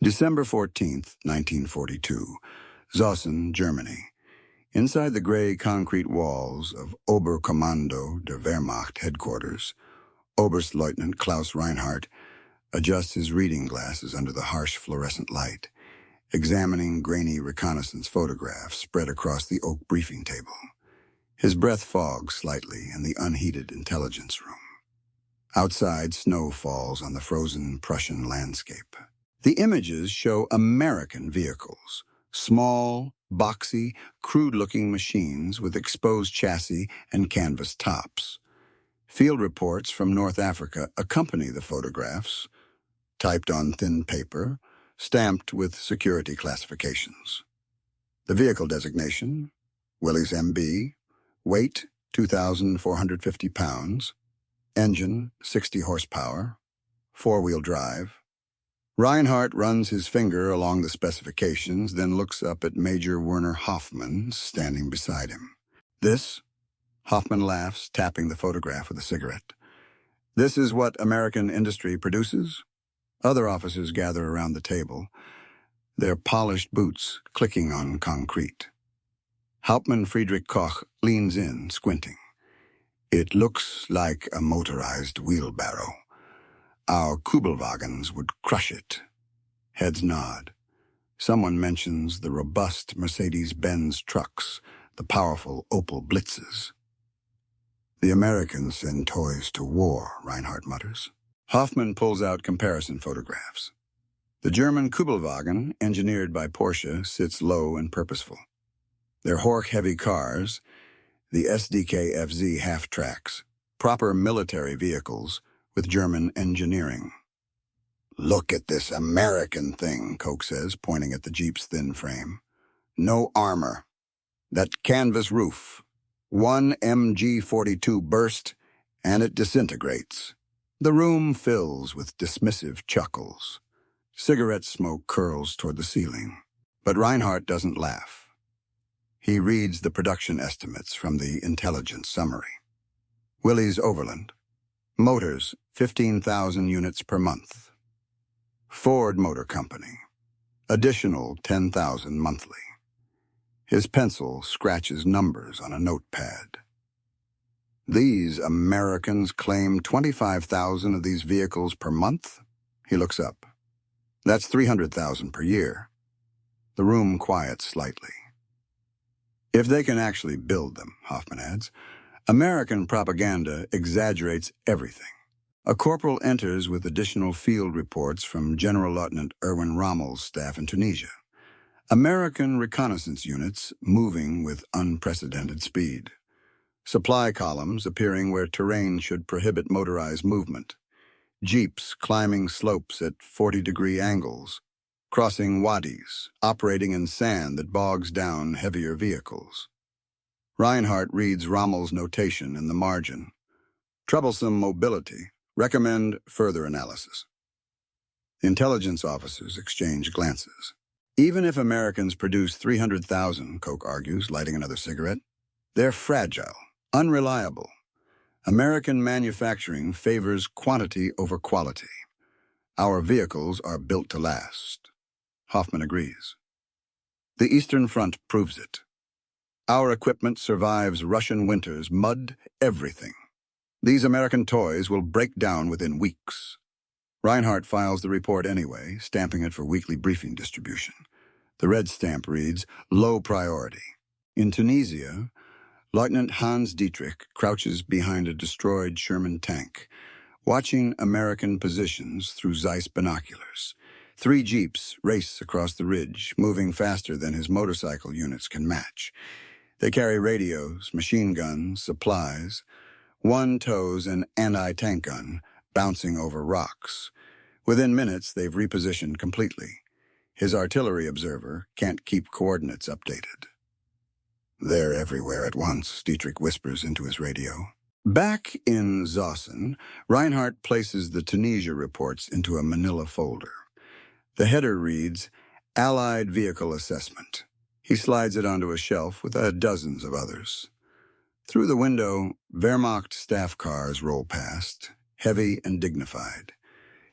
December 14th, 1942, Zossen, Germany. Inside the gray concrete walls of Oberkommando der Wehrmacht headquarters, Oberstleutnant Klaus Reinhardt adjusts his reading glasses under the harsh fluorescent light, examining grainy reconnaissance photographs spread across the oak briefing table. His breath fogs slightly in the unheated intelligence room. Outside, snow falls on the frozen Prussian landscape. The images show American vehicles, small, boxy, crude-looking machines with exposed chassis and canvas tops. Field reports from North Africa accompany the photographs, typed on thin paper, stamped with security classifications. The vehicle designation, Willys MB, weight 2,450 pounds, engine 60 horsepower, four-wheel drive. Reinhardt runs his finger along the specifications, then looks up at Major Werner Hoffman standing beside him. This? Hoffman laughs, tapping the photograph with a cigarette. This is what American industry produces? Other officers gather around the table, their polished boots clicking on concrete. Hauptmann Friedrich Koch leans in, squinting. It looks like a motorized wheelbarrow. Our Kubelwagens would crush it. Heads nod. Someone mentions the robust Mercedes-Benz trucks, the powerful Opel Blitzes. The Americans send toys to war, Reinhardt mutters. Hoffman pulls out comparison photographs. The German Kubelwagen, engineered by Porsche, sits low and purposeful. Their Horch-heavy cars, the SDK-FZ half-tracks, proper military vehicles with German engineering. Look at this American thing, Koch says, pointing at the Jeep's thin frame. No armor. That canvas roof. One MG-42 burst, and it disintegrates. The room fills with dismissive chuckles. Cigarette smoke curls toward the ceiling. But Reinhardt doesn't laugh. He reads the production estimates from the intelligence summary. Willys Overland. Motors, 15,000 units per month. Ford Motor Company. Additional 10,000 monthly. His pencil scratches numbers on a notepad. These Americans claim 25,000 of these vehicles per month? He looks up. That's 300,000 per year. The room quiets slightly. If they can actually build them, Hoffman adds, American propaganda exaggerates everything. A corporal enters with additional field reports from General Lieutenant Erwin Rommel's staff in Tunisia. American reconnaissance units moving with unprecedented speed. Supply columns appearing where terrain should prohibit motorized movement. Jeeps climbing slopes at 40-degree angles, crossing wadis, operating in sand that bogs down heavier vehicles. Reinhardt reads Rommel's notation in the margin. Troublesome mobility. Recommend further analysis. The intelligence officers exchange glances. Even if Americans produce 300,000, Koch argues, lighting another cigarette, they're fragile, unreliable. American manufacturing favors quantity over quality. Our vehicles are built to last. Hoffman agrees. The Eastern Front proves it. Our equipment survives Russian winters, mud, everything. These American toys will break down within weeks. Reinhardt files the report anyway, stamping it for weekly briefing distribution. The red stamp reads, low priority. In Tunisia, Lieutenant Hans Dietrich crouches behind a destroyed Sherman tank, watching American positions through Zeiss binoculars. 3 jeeps race across the ridge, moving faster than his motorcycle units can match. They carry radios, machine guns, supplies. One tows an anti-tank gun, bouncing over rocks. Within minutes, they've repositioned completely. His artillery observer can't keep coordinates updated. They're everywhere at once, Dietrich whispers into his radio. Back in Zossen, Reinhardt places the Tunisia reports into a manila folder. The header reads, Allied Vehicle Assessment. He slides it onto a shelf with dozens of others. Through the window, Wehrmacht staff cars roll past, heavy and dignified.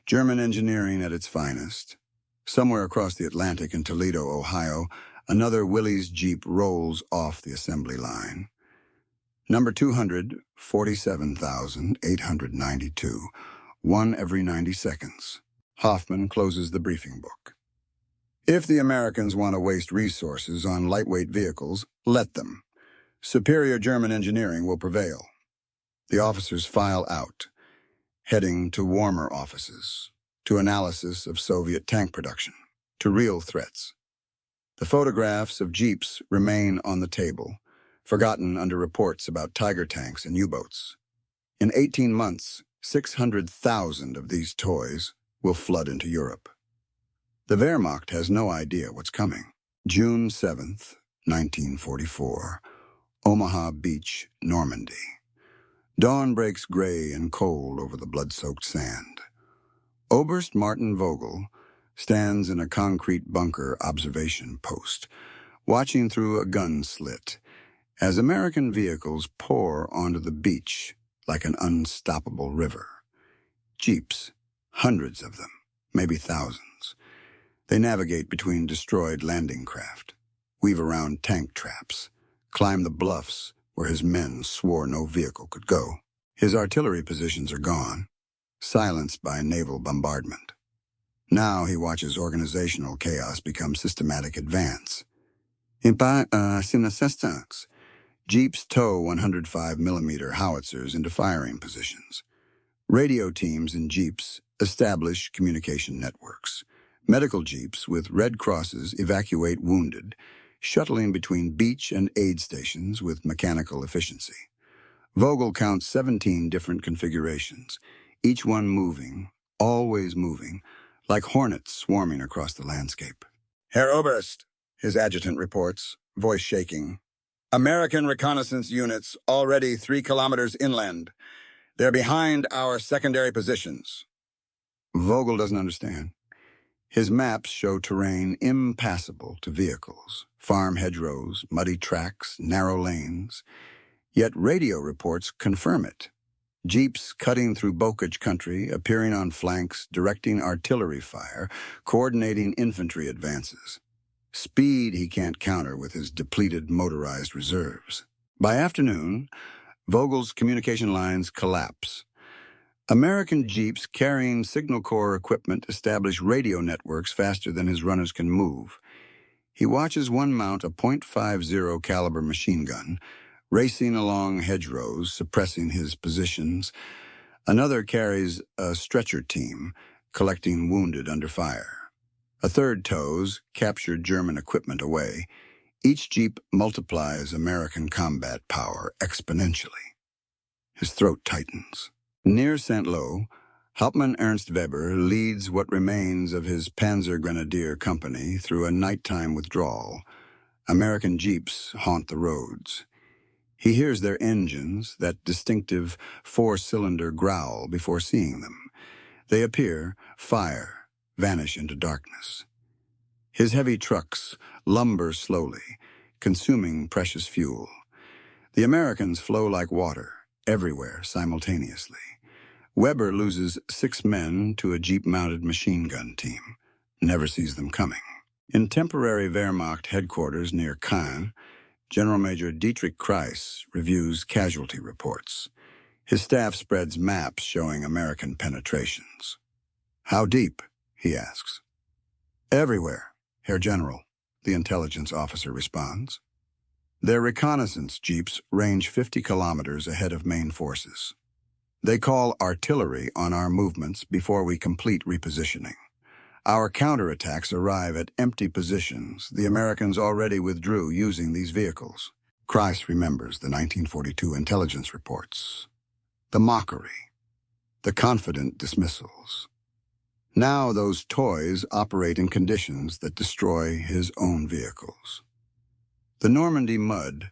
German engineering at its finest. Somewhere across the Atlantic in Toledo, Ohio, another Willys Jeep rolls off the assembly line. Number 200, 47,892. One every 90 seconds. Hoffman closes the briefing book. If the Americans want to waste resources on lightweight vehicles, let them. Superior German engineering will prevail. The officers file out, heading to warmer offices, to analysis of Soviet tank production, to real threats. The photographs of Jeeps remain on the table, forgotten under reports about Tiger tanks and U-boats. In 18 months, 600,000 of these toys will flood into Europe. The Wehrmacht has no idea what's coming. June 7th, 1944. Omaha Beach, Normandy. Dawn breaks gray and cold over the blood-soaked sand. Oberst Martin Vogel stands in a concrete bunker observation post, watching through a gun slit as American vehicles pour onto the beach like an unstoppable river. Jeeps, hundreds of them, maybe thousands. They navigate between destroyed landing craft, weave around tank traps, climb the bluffs where his men swore no vehicle could go. His artillery positions are gone, silenced by naval bombardment. Now he watches organizational chaos become systematic advance. In assistance, Jeeps tow 105mm howitzers into firing positions. Radio teams in Jeeps establish communication networks. Medical Jeeps with Red Crosses evacuate wounded, shuttling between beach and aid stations with mechanical efficiency. Vogel counts 17 different configurations, each one moving, always moving, like hornets swarming across the landscape. Herr Oberst, his adjutant reports, voice shaking. American reconnaissance units already 3 kilometers inland. They're behind our secondary positions. Vogel doesn't understand. His maps show terrain impassable to vehicles, farm hedgerows, muddy tracks, narrow lanes. Yet radio reports confirm it. Jeeps cutting through bocage country, appearing on flanks, directing artillery fire, coordinating infantry advances. Speed he can't counter with his depleted motorized reserves. By afternoon, Vogel's communication lines collapse. American Jeeps carrying Signal Corps equipment establish radio networks faster than his runners can move. He watches one mount a .50 caliber machine gun, racing along hedgerows, suppressing his positions. Another carries a stretcher team, collecting wounded under fire. A third tows captured German equipment away. Each Jeep multiplies American combat power exponentially. His throat tightens. Near St. Lo, Hauptmann Ernst Weber leads what remains of his Panzer Grenadier Company through a nighttime withdrawal. American Jeeps haunt the roads. He hears their engines, that distinctive 4-cylinder growl before seeing them. They appear, fire, vanish into darkness. His heavy trucks lumber slowly, consuming precious fuel. The Americans flow like water, everywhere simultaneously. Weber loses 6 men to a Jeep-mounted machine gun team. Never sees them coming. In temporary Wehrmacht headquarters near Caen, General Major Dietrich Kreis reviews casualty reports. His staff spreads maps showing American penetrations. How deep? He asks. Everywhere, Herr General, the intelligence officer responds. Their reconnaissance jeeps range 50 kilometers ahead of main forces. They call artillery on our movements before we complete repositioning. Our counterattacks arrive at empty positions the Americans already withdrew using these vehicles. Kreis remembers the 1942 intelligence reports. The mockery. The confident dismissals. Now those toys operate in conditions that destroy his own vehicles. The Normandy mud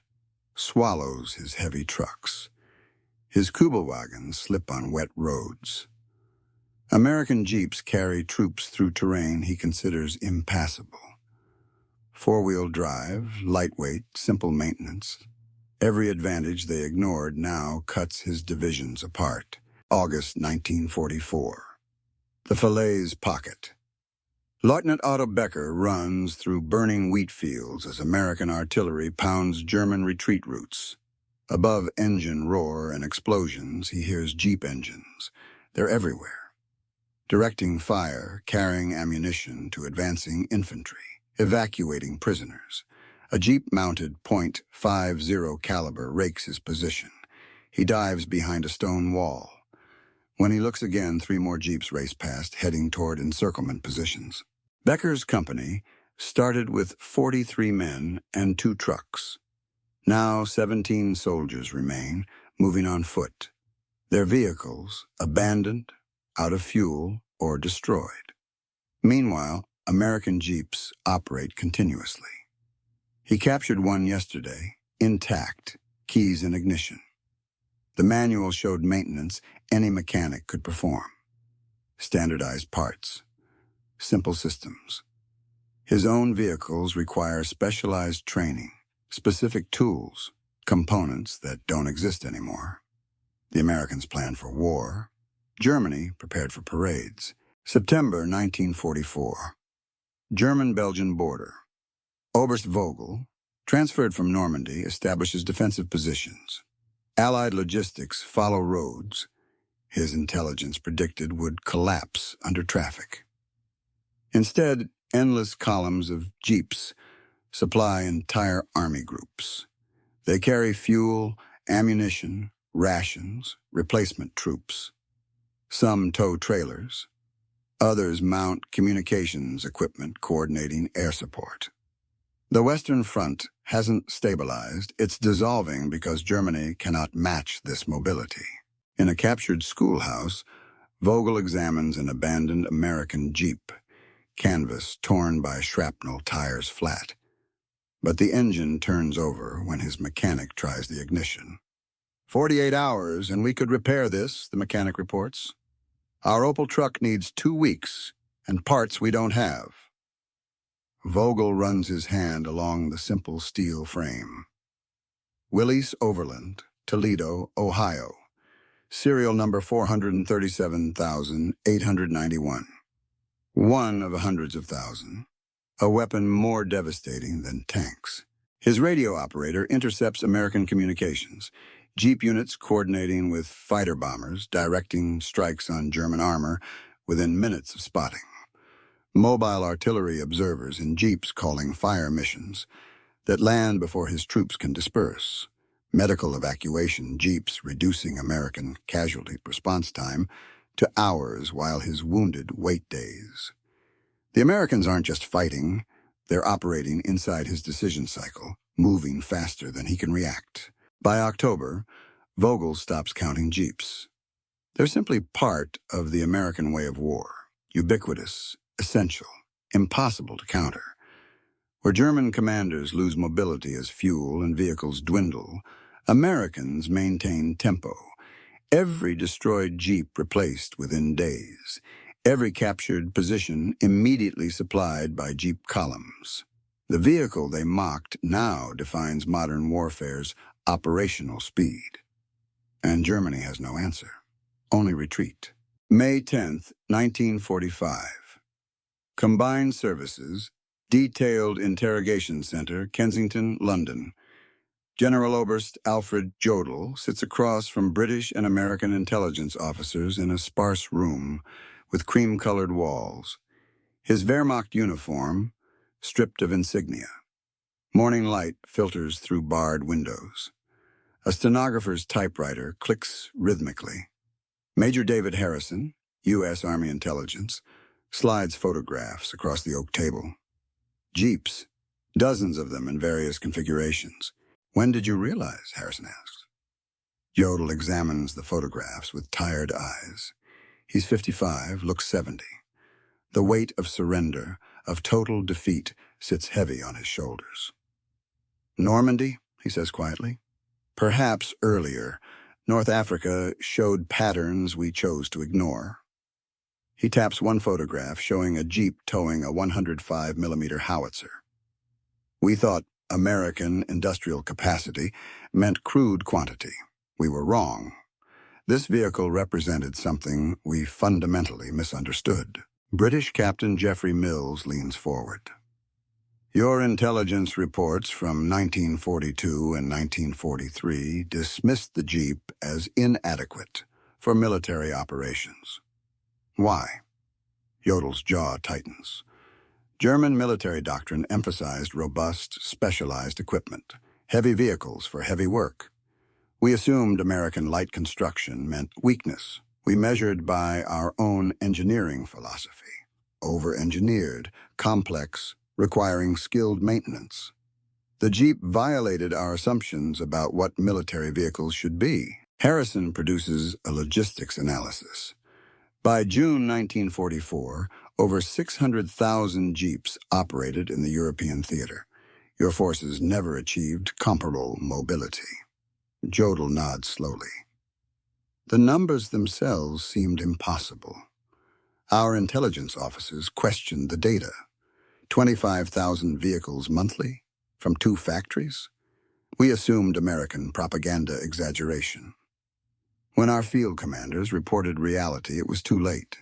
swallows his heavy trucks. His Kubelwagons slip on wet roads. American Jeeps carry troops through terrain he considers impassable. 4-wheel drive, lightweight, simple maintenance. Every advantage they ignored now cuts his divisions apart. August 1944. The Falaise Pocket. Lieutenant Otto Becker runs through burning wheat fields as American artillery pounds German retreat routes. Above engine roar and explosions, he hears jeep engines. They're everywhere, directing fire, carrying ammunition to advancing infantry, evacuating prisoners. A jeep-mounted .50 caliber rakes his position. He dives behind a stone wall. When he looks again, 3 more jeeps race past, heading toward encirclement positions. Becker's company started with 43 men and 2 trucks. Now 17 soldiers remain, moving on foot. Their vehicles abandoned, out of fuel, or destroyed. Meanwhile, American jeeps operate continuously. He captured one yesterday, intact, keys in ignition. The manual showed maintenance any mechanic could perform. Standardized parts, simple systems. His own vehicles require specialized training, specific tools, components that don't exist anymore. The Americans planned for war. Germany prepared for parades. September 1944. German-Belgian border. Oberst Vogel, transferred from Normandy, establishes defensive positions. Allied logistics follow roads his intelligence predicted would collapse under traffic. Instead, endless columns of jeeps supply entire army groups. They carry fuel, ammunition, rations, replacement troops. Some tow trailers. Others mount communications equipment coordinating air support. The Western Front hasn't stabilized. It's dissolving because Germany cannot match this mobility. In a captured schoolhouse, Vogel examines an abandoned American Jeep, canvas torn by shrapnel, tires flat. But the engine turns over when his mechanic tries the ignition. 48 hours and we could repair this, the mechanic reports. Our Opel truck needs 2 weeks and parts we don't have. Vogel runs his hand along the simple steel frame. Willys Overland, Toledo, Ohio. Serial number 437,891. One of hundreds of thousands. A weapon more devastating than tanks. His radio operator intercepts American communications. Jeep units coordinating with fighter bombers, directing strikes on German armor within minutes of spotting. Mobile artillery observers in jeeps calling fire missions that land before his troops can disperse. Medical evacuation jeeps reducing American casualty response time to hours while his wounded wait days. The Americans aren't just fighting, they're operating inside his decision cycle, moving faster than he can react. By October, Vogel stops counting jeeps. They're simply part of the American way of war, ubiquitous, essential, impossible to counter. Where German commanders lose mobility as fuel and vehicles dwindle, Americans maintain tempo. Every destroyed jeep replaced within days. Every captured position immediately supplied by jeep columns. The vehicle they mocked now defines modern warfare's operational speed. And Germany has no answer. Only retreat. May 10th, 1945. Combined Services, Detailed Interrogation Center, Kensington, London. General Oberst Alfred Jodl sits across from British and American intelligence officers in a sparse room with cream-colored walls. His Wehrmacht uniform, stripped of insignia. Morning light filters through barred windows. A stenographer's typewriter clicks rhythmically. Major David Harrison, U.S. Army Intelligence, slides photographs across the oak table. Jeeps, dozens of them in various configurations. When did you realize? Harrison asks. Jodl examines the photographs with tired eyes. He's 55, looks 70. The weight of surrender, of total defeat, sits heavy on his shoulders. Normandy, he says quietly. Perhaps earlier, North Africa showed patterns we chose to ignore. He taps one photograph showing a jeep towing a 105mm howitzer. We thought American industrial capacity meant crude quantity. We were wrong. This vehicle represented something we fundamentally misunderstood. British Captain Geoffrey Mills leans forward. Your intelligence reports from 1942 and 1943 dismissed the Jeep as inadequate for military operations. Why? Jodl's jaw tightens. German military doctrine emphasized robust, specialized equipment, heavy vehicles for heavy work. We assumed American light construction meant weakness. We measured by our own engineering philosophy. Over-engineered, complex, requiring skilled maintenance. The Jeep violated our assumptions about what military vehicles should be. Harrison produces a logistics analysis. By June 1944, over 600,000 Jeeps operated in the European theater. Your forces never achieved comparable mobility. Jodl nods slowly. The numbers themselves seemed impossible. Our intelligence officers questioned the data. 25,000 vehicles monthly from 2 factories? We assumed American propaganda exaggeration. When our field commanders reported reality, it was too late.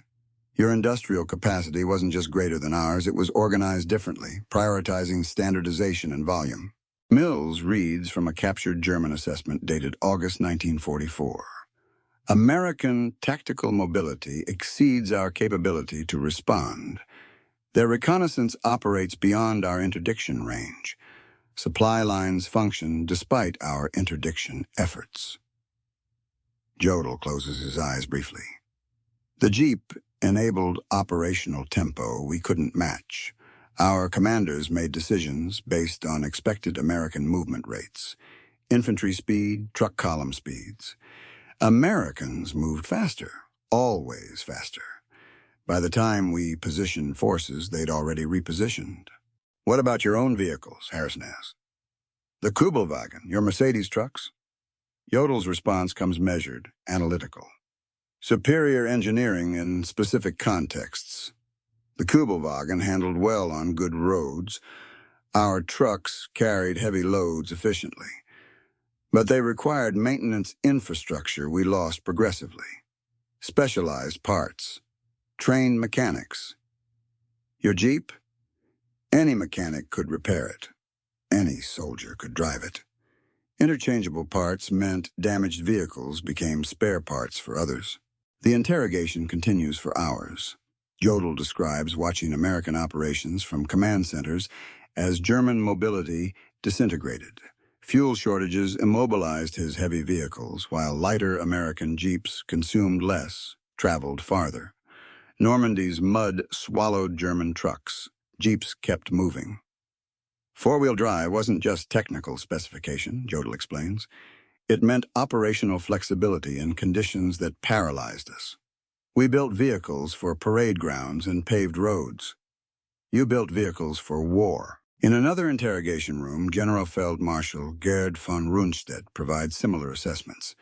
Your industrial capacity wasn't just greater than ours, it was organized differently, prioritizing standardization and volume. Mills reads from a captured German assessment dated August 1944. American tactical mobility exceeds our capability to respond. Their reconnaissance operates beyond our interdiction range. Supply lines function despite our interdiction efforts. Jodl closes his eyes briefly. The Jeep enabled operational tempo we couldn't match. Our commanders made decisions based on expected American movement rates, infantry speed, truck column speeds. Americans moved faster, always faster. By the time we positioned forces, they'd already repositioned. What about your own vehicles? Harrison asked. The Kübelwagen, your Mercedes trucks? Jodl's response comes measured, analytical. Superior engineering in specific contexts. The Kübelwagen handled well on good roads. Our trucks carried heavy loads efficiently. But they required maintenance infrastructure we lost progressively. Specialized parts. Trained mechanics. Your Jeep? Any mechanic could repair it. Any soldier could drive it. Interchangeable parts meant damaged vehicles became spare parts for others. The interrogation continues for hours. Jodl describes watching American operations from command centers as German mobility disintegrated. Fuel shortages immobilized his heavy vehicles, while lighter American Jeeps consumed less, traveled farther. Normandy's mud swallowed German trucks. Jeeps kept moving. Four-wheel drive wasn't just technical specification, Jodl explains. It meant operational flexibility in conditions that paralyzed us. We built vehicles for parade grounds and paved roads. You built vehicles for war. In another interrogation room, General Feld Marshal Gerd von Rundstedt provides similar assessments.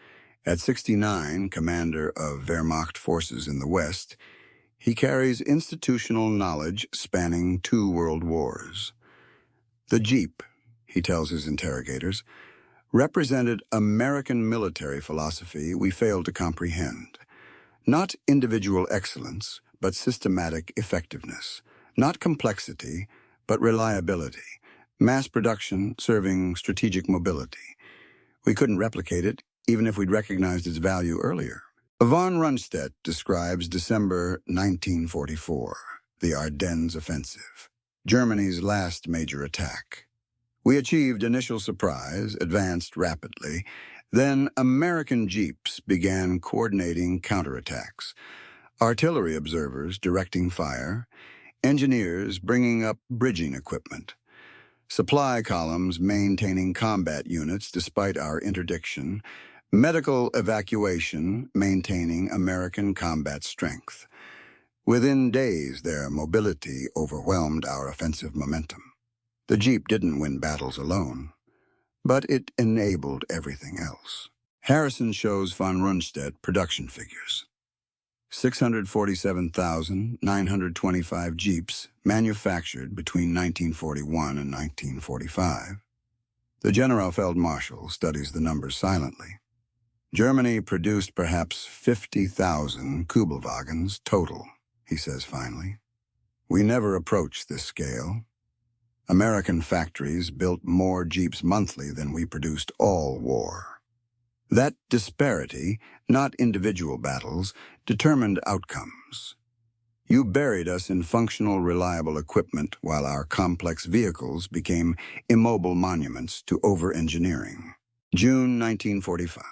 At 69, commander of Wehrmacht forces in the West, he carries institutional knowledge spanning 2 world wars. The Jeep, he tells his interrogators, represented American military philosophy we failed to comprehend. Not individual excellence, but systematic effectiveness. Not complexity, but reliability. Mass production serving strategic mobility. We couldn't replicate it, even if we'd recognized its value earlier. Von Rundstedt describes December 1944, the Ardennes offensive, Germany's last major attack. We achieved initial surprise, advanced rapidly. Then American Jeeps began coordinating counterattacks. Artillery observers directing fire, engineers bringing up bridging equipment, supply columns maintaining combat units despite our interdiction, medical evacuation maintaining American combat strength. Within days, their mobility overwhelmed our offensive momentum. The Jeep didn't win battles alone, but it enabled everything else. Harrison shows von Rundstedt production figures. 647,925 Jeeps manufactured between 1941 and 1945. The Generalfeldmarschall studies the numbers silently. Germany produced perhaps 50,000 Kübelwagens total. he says finally. We never approached this scale. American factories built more Jeeps monthly than we produced all war. That disparity, not individual battles, determined outcomes. You buried us in functional, reliable equipment while our complex vehicles became immobile monuments to over-engineering. June 1945.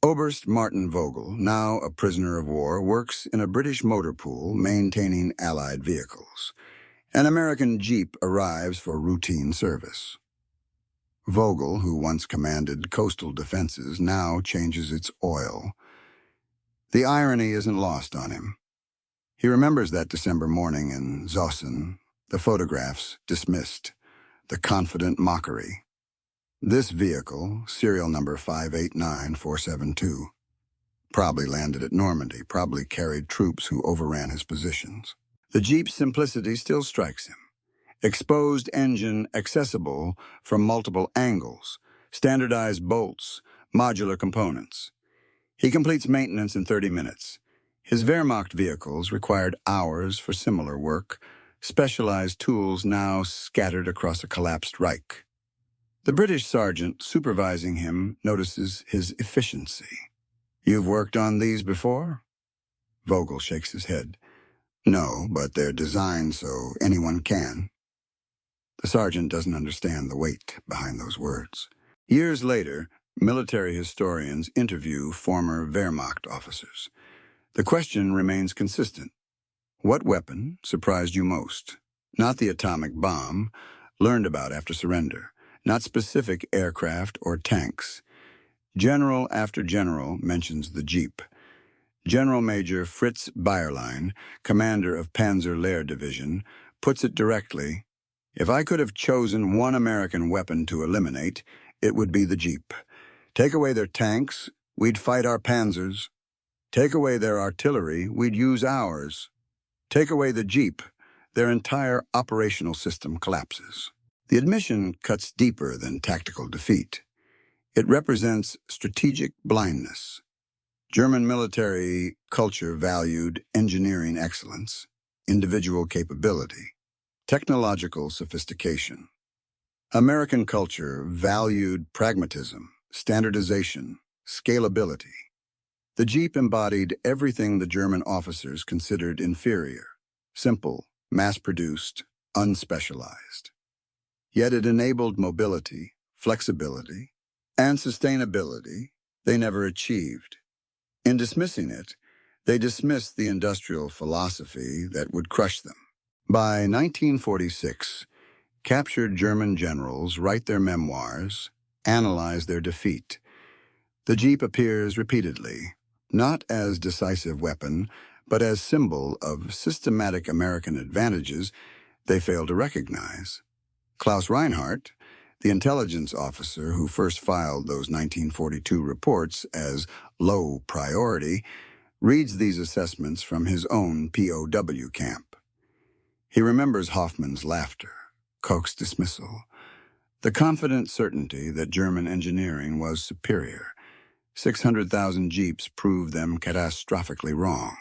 Oberst Martin Vogel, now a prisoner of war, works in a British motor pool maintaining Allied vehicles. An American Jeep arrives for routine service. Vogel, who once commanded coastal defenses, now changes its oil. The irony isn't lost on him. He remembers that December morning in Zossen, the photographs dismissed, the confident mockery. This vehicle, serial number 589472, probably landed at Normandy, probably carried troops who overran his positions. The Jeep's simplicity still strikes him. Exposed engine accessible from multiple angles, standardized bolts, modular components. He completes maintenance in 30 minutes. His Wehrmacht vehicles required hours for similar work, specialized tools now scattered across a collapsed Reich. The British sergeant supervising him notices his efficiency. You've worked on these before? Vogel shakes his head. No, but they're designed so anyone can. The sergeant doesn't understand the weight behind those words. Years later, military historians interview former Wehrmacht officers. The question remains consistent. What weapon surprised you most? Not the atomic bomb, learned about after surrender. Not specific aircraft or tanks. General after general mentions the Jeep. General Major Fritz Bayerlein, commander of Panzer Lehr Division, puts it directly, if I could have chosen one American weapon to eliminate, it would be the Jeep. Take away their tanks, we'd fight our panzers. Take away their artillery, we'd use ours. Take away the Jeep, their entire operational system collapses. The admission cuts deeper than tactical defeat. It represents strategic blindness. German military culture valued engineering excellence, individual capability, technological sophistication. American culture valued pragmatism, standardization, scalability. The Jeep embodied everything the German officers considered inferior, simple, mass-produced, unspecialized. Yet it enabled mobility, flexibility, and sustainability they never achieved. In dismissing it, they dismissed the industrial philosophy that would crush them. By 1946, captured German generals write their memoirs, analyze their defeat. The Jeep appears repeatedly, not as decisive weapon, but as symbol of systematic American advantages they fail to recognize. Klaus Reinhardt, the intelligence officer who first filed those 1942 reports as low priority, reads these assessments from his own POW camp. He remembers Hoffman's laughter, Koch's dismissal, the confident certainty that German engineering was superior. 600,000 Jeeps proved them catastrophically wrong.